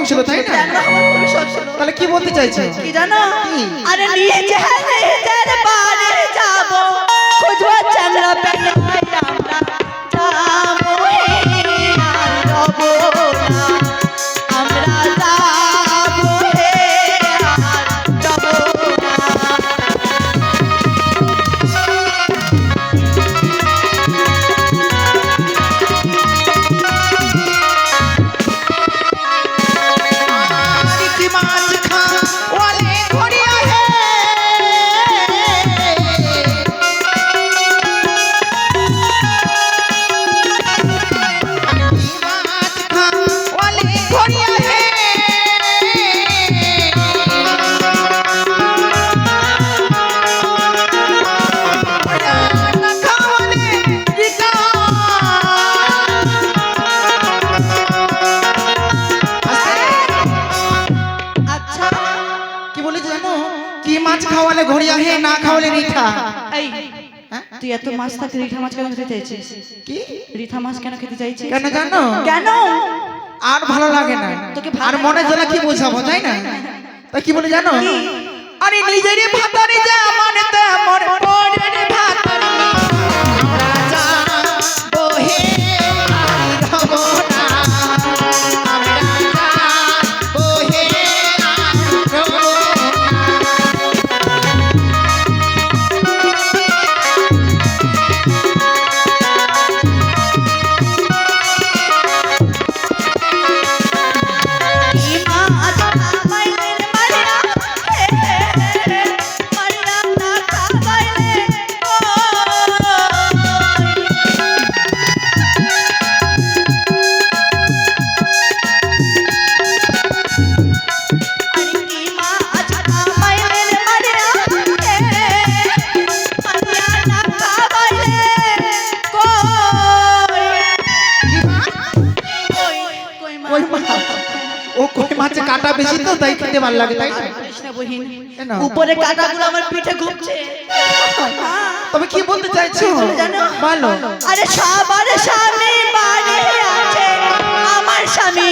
ছিল তাই না? খুবই শখ ছিল। তাহলে কি বলতে চাইছো? কি জানো? আরে নিয়ে নিজের বাড়ি যাব, খুঁজবো চ্যাংড়া পেলে আমরা যাবো হে আর রবো না, আমরা যাবো হে আর রবো না। খাওয়ালে ঘড়িয়া হে, না খাওয়ালে রিঠা। এই তুই এত মাছ থাকতে রিঠা মাছ কেন খেতে চাইছিস? কি রিঠা মাছ কেন খেতে চাইছিস? কেন জানো? কেন? আর ভালো লাগে না, তোকে আর মনে জ্বালা কি বোঝাবো তাই না? তা কি বলে জানো? আরে নিজেরই ভাতারে যা মানে তেমন পরের ভাতারে রাজা বহে আর রব না, আমরা রাজা বহে আর রব না। ও কই মাছে কাটা বেশি তো তাই খেতে ভালো লাগে তাই না? উপরে কাটাগুলো আমার পিঠে ঘুরছে। তবে কি বলতে চাইছো জানো? বলো। আরে সবার স্বামী বাড়ি আছে, আমার স্বামী